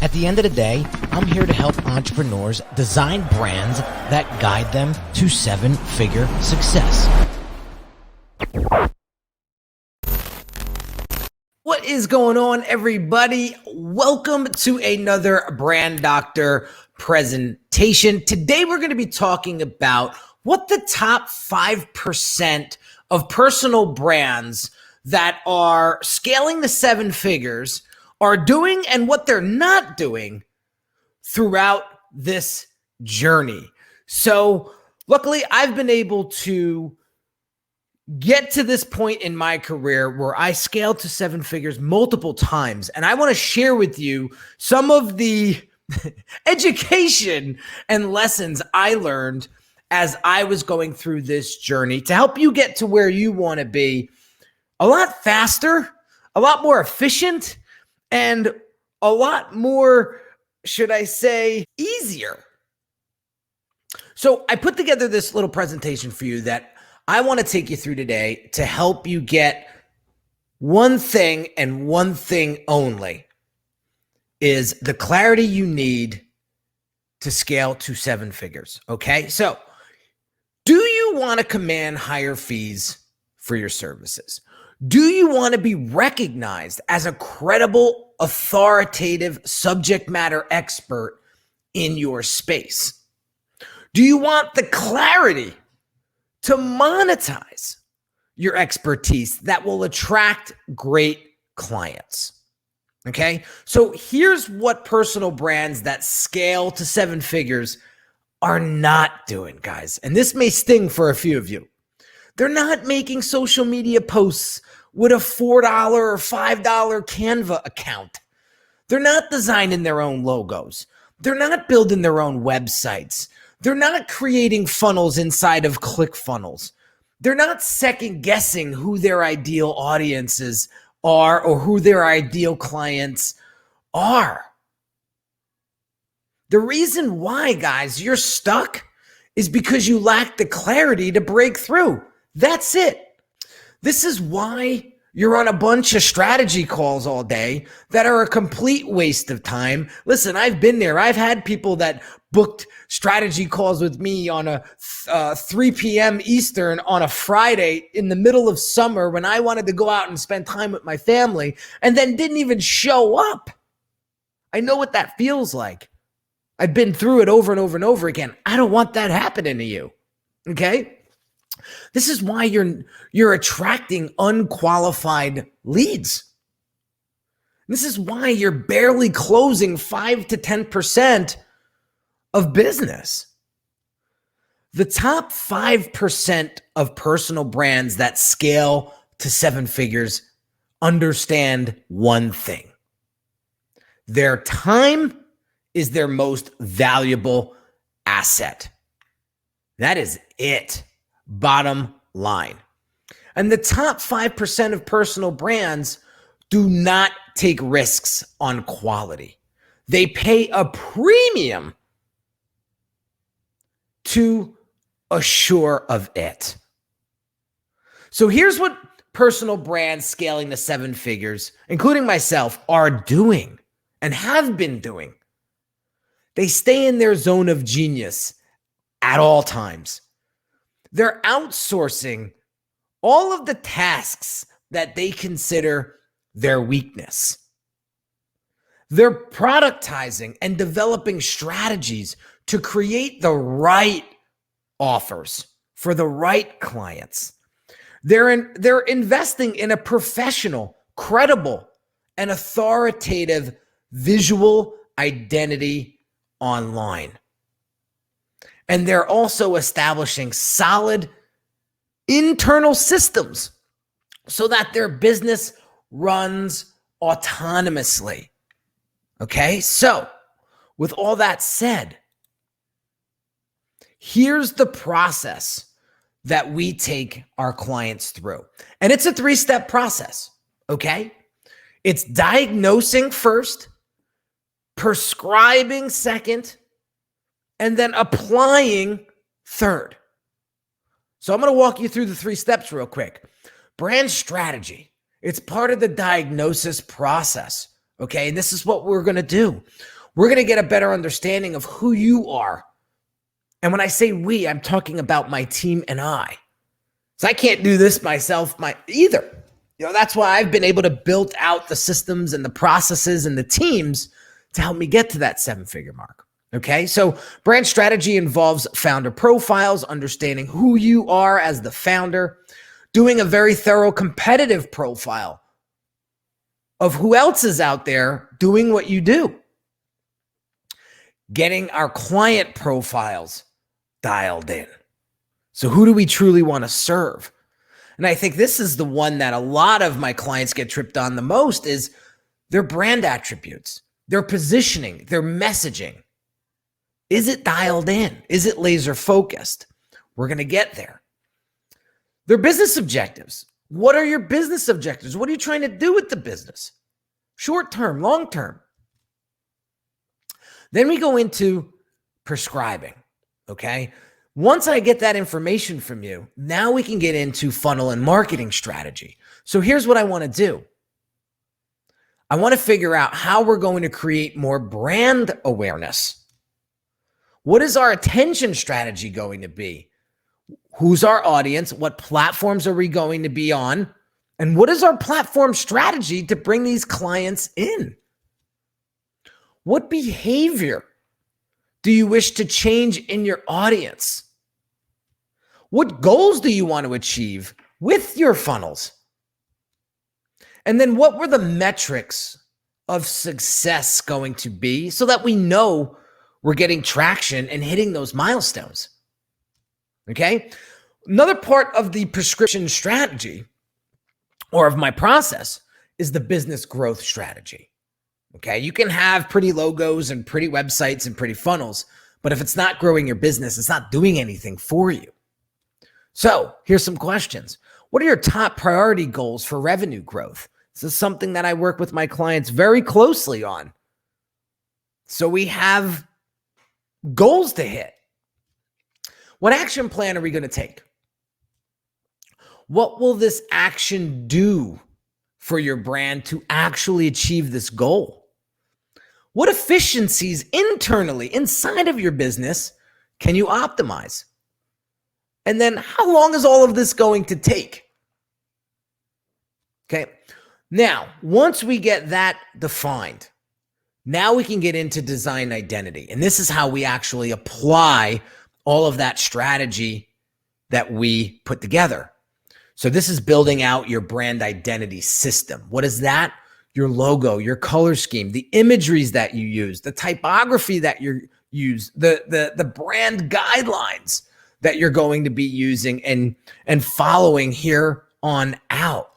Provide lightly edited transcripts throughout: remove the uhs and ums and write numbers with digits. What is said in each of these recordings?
At the end of the day, I'm here to help entrepreneurs design brands that guide them to seven-figure success. What is going on, everybody? Welcome to another Brand Doctor presentation. Today, we're going to be talking about what the top 5% of personal brands that are scaling to seven figures are doing and what they're not doing throughout this journey. So luckily, I've been able to get to this point in my career where I scaled to seven figures multiple times. And I want to share with you some of the education and lessons I learned as I was going through this journey to help you get to where you want to be a lot faster, a lot more efficient, and a lot more, should I say, easier. So I put together this little presentation for you that I want to take you through today to help you get one thing and one thing only, is the clarity you need to scale to seven figures, okay? So do you want to command higher fees for your services? Do you want to be recognized as a credible, authoritative subject matter expert in your space? Do you want the clarity to monetize your expertise that will attract great clients? Okay, so here's what personal brands that scale to seven figures are not doing, guys. And this may sting for a few of you. They're not making social media posts with a $4 or $5 Canva account. They're not designing their own logos. They're not building their own websites. They're not creating funnels inside of ClickFunnels. They're not second guessing who their ideal audiences are or who their ideal clients are. The reason why, guys, you're stuck is because you lack the clarity to break through. That's it. This is why you're on a bunch of strategy calls all day that are a complete waste of time. Listen, I've been there. I've had people that booked strategy calls with me on a 3 p.m. Eastern on a Friday in the middle of summer when I wanted to go out and spend time with my family and then didn't even show up. I know what that feels like. I've been through it over and over and over again. I don't want that happening to you, okay? This is why you're attracting unqualified leads. This is why you're barely closing 5 to 10% of business. The top 5% of personal brands that scale to seven figures understand one thing. Their time is their most valuable asset. That is it. Bottom line. And the top 5% of personal brands do not take risks on quality. They pay a premium to assure of it. So here's what personal brands scaling to seven figures, including myself, are doing and have been doing. They stay in their zone of genius at all times. They're outsourcing all of the tasks that they consider their weakness. They're productizing and developing strategies to create the right offers for the right clients. They're investing in a professional, credible, and authoritative visual identity online. And they're also establishing solid internal systems so that their business runs autonomously. Okay, so with all that said, here's the process that we take our clients through. And it's a 3-step process, okay? It's diagnosing first, prescribing second, and then applying third. So I'm going to walk you through the 3 steps real quick. Brand strategy. It's part of the diagnosis process. Okay. And this is what we're going to do. We're going to get a better understanding of who you are. And when I say we, I'm talking about my team and I. So I can't do this myself either. That's why I've been able to build out the systems and the processes and the teams to help me get to that 7-figure mark. Okay. So brand strategy involves founder profiles, understanding who you are as the founder, doing a very thorough competitive profile of who else is out there doing what you do, getting our client profiles dialed in. So who do we truly want to serve? And I think this is the one that a lot of my clients get tripped on the most is their brand attributes, their positioning, their messaging. Is it dialed in? Is it laser focused? We're going to get there. Their business objectives. What are your business objectives? What are you trying to do with the business? Short term, long term. Then we go into prescribing. Okay. Once I get that information from you, now we can get into funnel and marketing strategy. So here's what I want to do. I want to figure out how we're going to create more brand awareness. What is our attention strategy going to be? Who's our audience? What platforms are we going to be on? And what is our platform strategy to bring these clients in? What behavior do you wish to change in your audience? What goals do you want to achieve with your funnels? And then what were the metrics of success going to be so that we know we're getting traction and hitting those milestones? Okay. Another part of the prescription strategy or of my process is the business growth strategy. Okay. You can have pretty logos and pretty websites and pretty funnels, but if it's not growing your business, it's not doing anything for you. So here's some questions. What are your top priority goals for revenue growth? This is something that I work with my clients very closely on. So we have goals to hit. What action plan are we going to take? What will this action do for your brand to actually achieve this goal? What efficiencies internally inside of your business can you optimize? And then how long is all of this going to take? Okay. Now, once we get that defined, now we can get into design identity. And this is how we actually apply all of that strategy that we put together. So this is building out your brand identity system. What is that? Your logo, your color scheme, the imageries that you use, the typography that you use, the brand guidelines that you're going to be using and following here on out.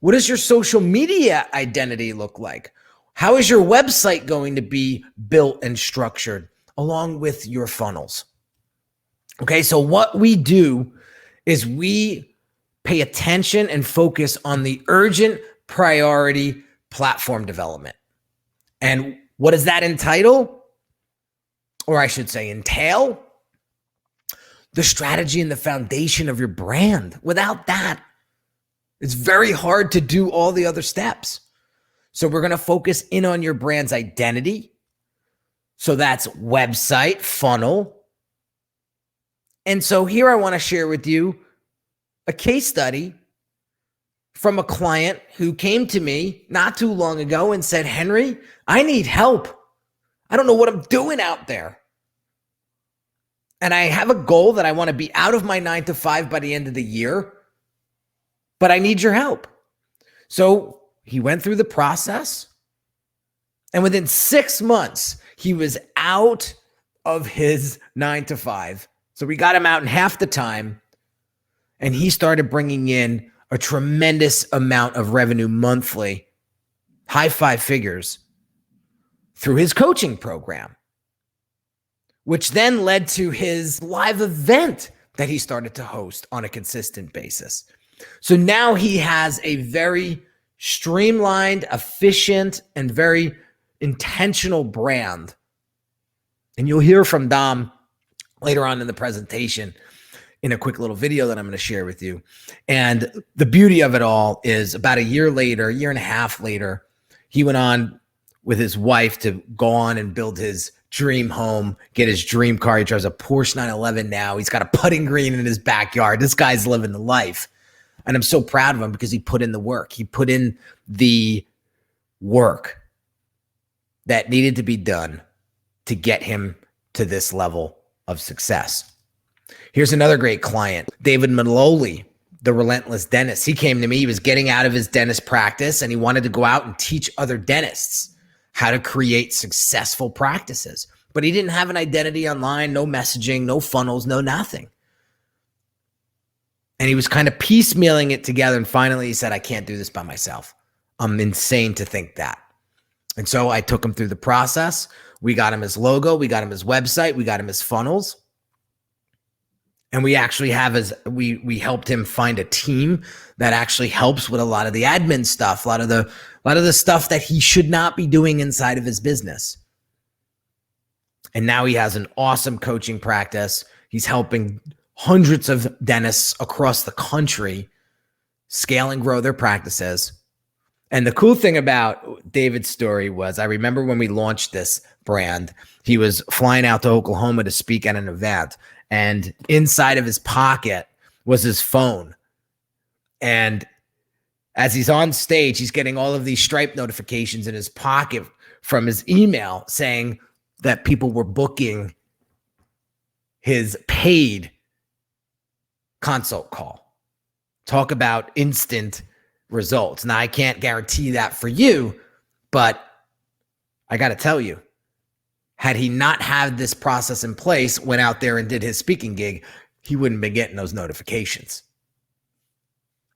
What does your social media identity look like? How is your website going to be built and structured along with your funnels? Okay, so what we do is we pay attention and focus on the urgent priority platform development. And what does that entail? Or I should say entail? The strategy and the foundation of your brand. Without that, it's very hard to do all the other steps. So we're going to focus in on your brand's identity. So that's website, funnel. And so here I want to share with you a case study from a client who came to me not too long ago and said, Henry, I need help. I don't know what I'm doing out there. And I have a goal that I want to be out of my 9-to-5 by the end of the year, but I need your help. So he went through the process, and within 6 months, he was out of his 9-to-5. So we got him out in half the time, and he started bringing in a tremendous amount of revenue monthly, high 5 figures, through his coaching program, which then led to his live event that he started to host on a consistent basis. So now he has a very streamlined, efficient, and very intentional brand. And you'll hear from Dom later on in the presentation in a quick little video that I'm going to share with you. And the beauty of it all is about a year later, year and a half later, He went on with his wife to go on and build his dream home, get his dream car. He drives a Porsche 911 now. He's got a putting green in his backyard. This guy's living the life. And I'm so proud of him because he put in the work. He put in the work that needed to be done to get him to this level of success. Here's another great client, David Maloli, the relentless dentist. He came to me. He was getting out of his dentist practice and he wanted to go out and teach other dentists how to create successful practices. But he didn't have an identity online, no messaging, no funnels, no nothing. And he was kind of piecemealing it together. And finally he said, I can't do this by myself. I'm insane to think that. And so I took him through the process. We got him his logo. We got him his website. We got him his funnels. And we actually have we helped him find a team that actually helps with a lot of the admin stuff, a lot of the stuff that he should not be doing inside of his business. And now he has an awesome coaching practice. He's helping hundreds of dentists across the country scale and grow their practices. And the cool thing about David's story was, I remember when we launched this brand, he was flying out to Oklahoma to speak at an event. And inside of his pocket was his phone. And as he's on stage, he's getting all of these Stripe notifications in his pocket from his email saying that people were booking his paid consult call. Talk about instant results. Now, I can't guarantee that for you, but I got to tell you, had he not had this process in place, went out there and did his speaking gig, he wouldn't be getting those notifications.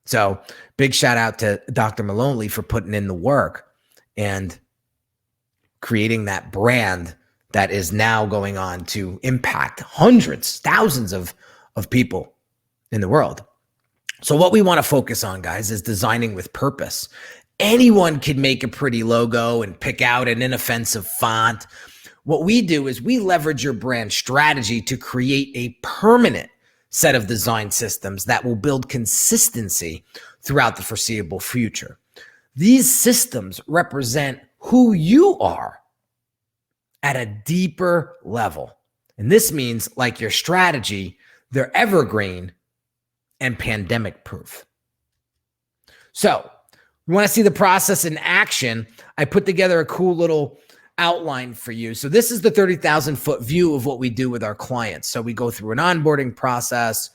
So big shout out to Dr. Maloney for putting in the work and creating that brand that is now going on to impact hundreds, thousands of people in the world. So what we want to focus on, guys, is designing with purpose. Anyone can make a pretty logo and pick out an inoffensive font. What we do is we leverage your brand strategy to create a permanent set of design systems that will build consistency throughout the foreseeable future. These systems represent who you are at a deeper level. And this means, like your strategy, they're evergreen and pandemic proof. So you want to see the process in action? I put together a cool little outline for you. So this is the 30,000 foot view of what we do with our clients. So we go through an onboarding process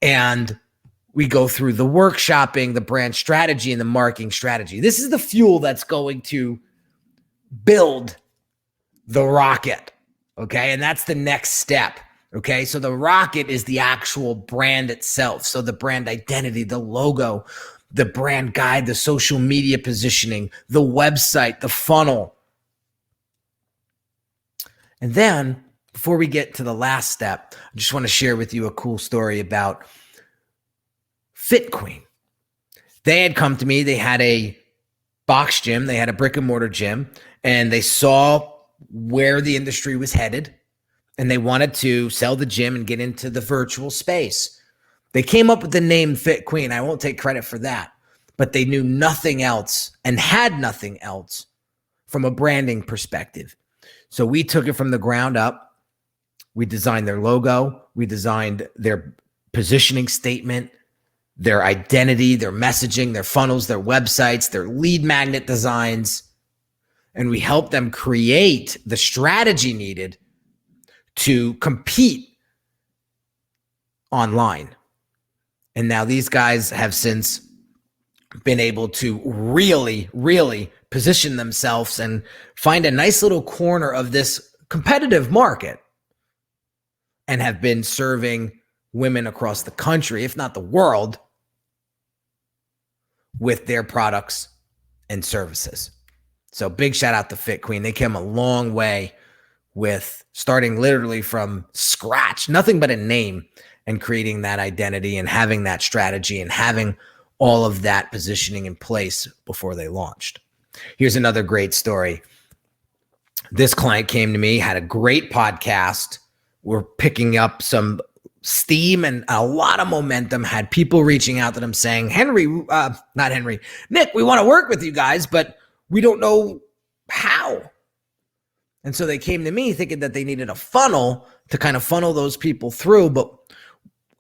and we go through the workshopping, the brand strategy, and the marketing strategy. This is the fuel that's going to build the rocket. Okay. And that's the next step. Okay. So the rocket is the actual brand itself. So the brand identity, the logo, the brand guide, the social media positioning, the website, the funnel. And then before we get to the last step, I just want to share with you a cool story about Fit Queen. They had come to me. They had a box gym. They had a brick and mortar gym, and they saw where the industry was headed, and they wanted to sell the gym and get into the virtual space. They came up with the name Fit Queen. I won't take credit for that, but they knew nothing else and had nothing else from a branding perspective. So we took it from the ground up. We designed their logo. We designed their positioning statement, their identity, their messaging, their funnels, their websites, their lead magnet designs. And we helped them create the strategy needed to compete online. And now these guys have since been able to really, really position themselves and find a nice little corner of this competitive market and have been serving women across the country, if not the world, with their products and services. So big shout out to Fit Queen. They came a long way with starting literally from scratch, nothing but a name, and creating that identity and having that strategy and having all of that positioning in place before they launched. Here's another great story. This client came to me, had a great podcast. We're picking up some steam and a lot of momentum, had people reaching out to them saying, Nick, we want to work with you guys, but we don't know how. And so they came to me thinking that they needed a funnel to kind of funnel those people through. But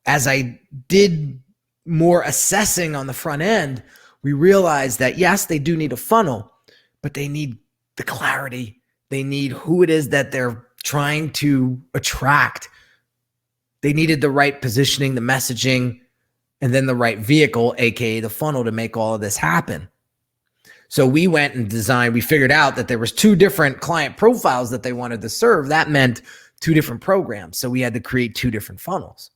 as I did more assessing on the front end, we realized that yes, they do need a funnel, but they need the clarity. They need who it is that they're trying to attract. They needed the right positioning, the messaging, and then the right vehicle, aka the funnel, to make all of this happen. So we went and designed, we figured out that there was 2 different client profiles that they wanted to serve. That meant 2 different programs. So we had to create 2 different funnels.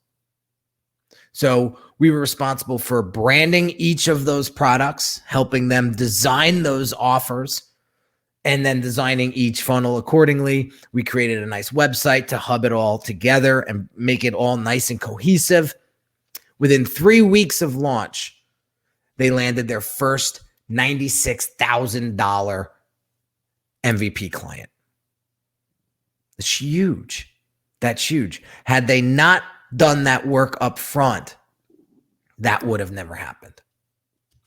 So we were responsible for branding each of those products, helping them design those offers, and then designing each funnel accordingly. We created a nice website to hub it all together and make it all nice and cohesive. Within 3 weeks of launch, they landed their first $96,000 MVP client. It's huge. That's huge. Had they not done that work up front, that would have never happened.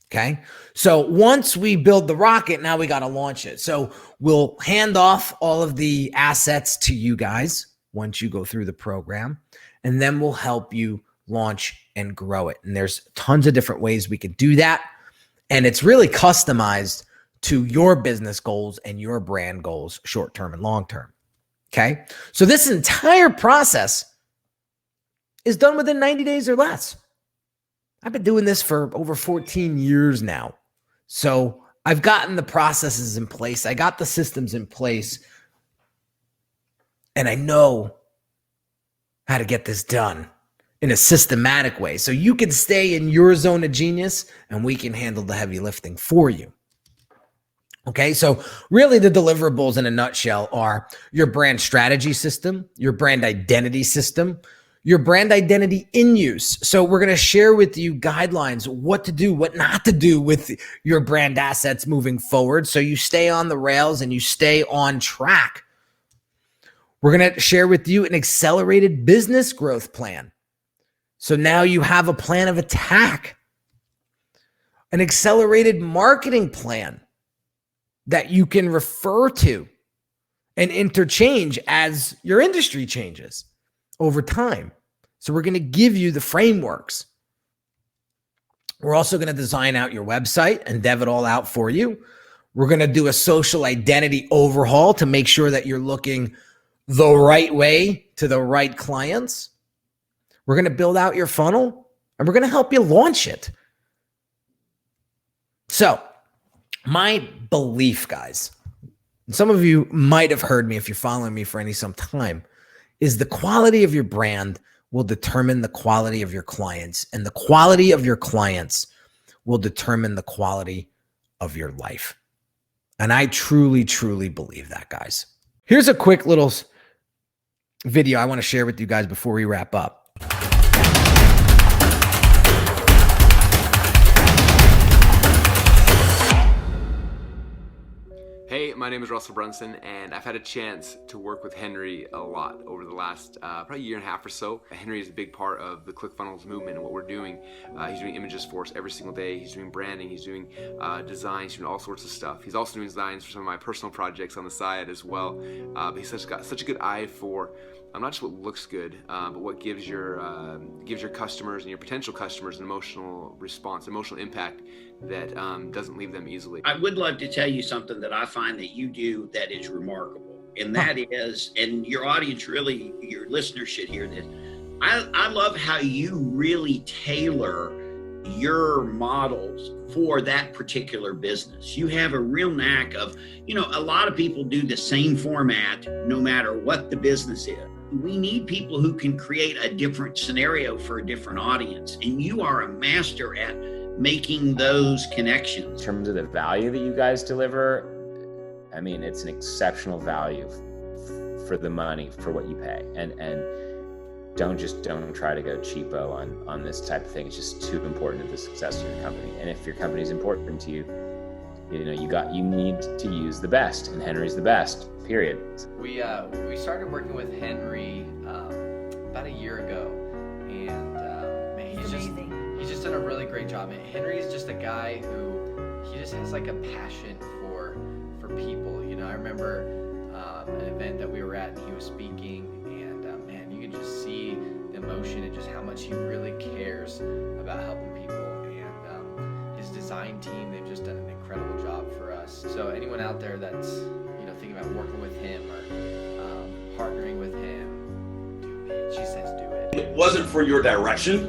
Okay. So once we build the rocket, now we got to launch it. So we'll hand off all of the assets to you guys once you go through the program, and then we'll help you launch and grow it. And there's tons of different ways we can do that. And it's really customized to your business goals and your brand goals, short-term and long-term. Okay. So this entire process is done within 90 days or less. I've been doing this for over 14 years now. So I've gotten the processes in place. I got the systems in place, and I know how to get this done in a systematic way. So you can stay in your zone of genius and we can handle the heavy lifting for you. Okay, so really the deliverables in a nutshell are your brand strategy system, your brand identity system, your brand identity in use. So we're going to share with you guidelines, what to do, what not to do with your brand assets moving forward, so you stay on the rails and you stay on track. We're going to share with you an accelerated business growth plan. So now you have a plan of attack, an accelerated marketing plan that you can refer to and interchange as your industry changes over time. So we're going to give you the frameworks. We're also going to design out your website and dev it all out for you. We're going to do a social identity overhaul to make sure that you're looking the right way to the right clients. We're going to build out your funnel, and we're going to help you launch it. So my belief, guys, and some of you might have heard me if you're following me for some time, is the quality of your brand will determine the quality of your clients, and the quality of your clients will determine the quality of your life. And I truly, truly believe that, guys. Here's a quick little video I want to share with you guys before we wrap up. Hey, my name is Russell Brunson, and I've had a chance to work with Henry a lot over the last probably year and a half or so. Henry is a big part of the ClickFunnels movement and what we're doing. He's doing images for us every single day. He's doing branding. He's doing designs. He's doing all sorts of stuff. He's also doing designs for some of my personal projects on the side as well. But he's got such a good eye for not just what looks good, but what gives your customers and your potential customers an emotional response, emotional impact that doesn't leave them easily. I would love to tell you something that I find that you do that is remarkable, and that is, and your audience really, your listeners should hear this. I love how you really tailor your models for that particular business. You have a real knack of, a lot of people do the same format no matter what the business is. We need people who can create a different scenario for a different audience, and you are a master at making those connections. In terms of the value that you guys deliver, I mean, it's an exceptional value for the money, for what you pay. And don't try to go cheapo on this type of thing. It's just too important to the success of your company. And if your company is important to you, you need to use the best, and Henry's the best, period. We started working with Henry about a year ago, and man, he's just done a really great job. Henry's just a guy who, he just has like a passion for people. You know, I remember an event that we were at and he was speaking, and man, you could just see the emotion and just how much he really cares about helping people. And his design team, they've just done an incredible job for us. So anyone out there that's, you know, thinking about working with him or partnering with him, do it. She says do it. It wasn't for your direction,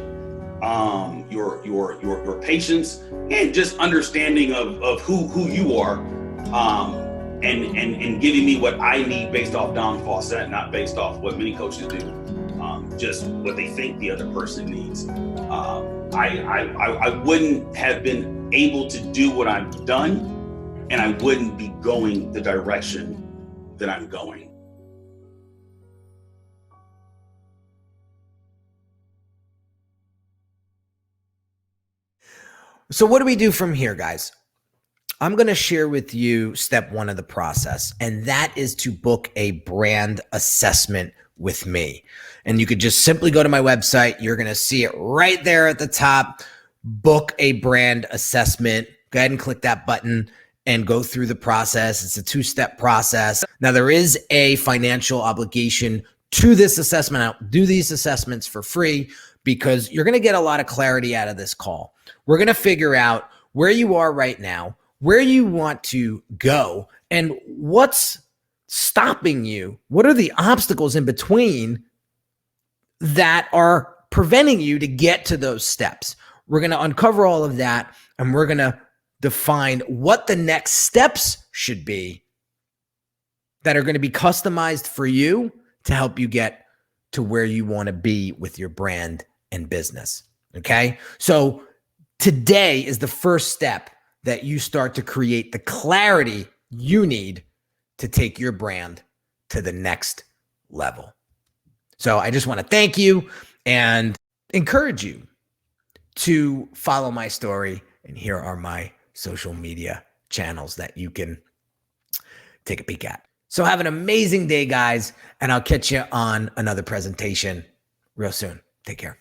your patience, and just understanding of who you are, and giving me what I need based off Don Fawcett, not based off what many coaches do, just what they think the other person needs. I wouldn't have been able to do what I've done, and I wouldn't be going the direction that I'm going. So what do we do from here, guys? I'm going to share with you step one of the process, and that is to book a brand assessment with me. And you could just simply go to my website. You're going to see it right there at the top. Book a brand assessment. Go ahead and click that button and go through the process. It's a two-step process. Now, there is a financial obligation to this assessment. I'll do these assessments for free because you're going to get a lot of clarity out of this call. We're going to figure out where you are right now, where you want to go, and what's stopping you. What are the obstacles in between that are preventing you to get to those steps? We're going to uncover all of that, and we're going to define what the next steps should be that are going to be customized for you to help you get to where you want to be with your brand and business. Okay? So today is the first step that you start to create the clarity you need to take your brand to the next level. So I just want to thank you and encourage you to follow my story. And here are my social media channels that you can take a peek at. So have an amazing day, guys, and I'll catch you on another presentation real soon. Take care.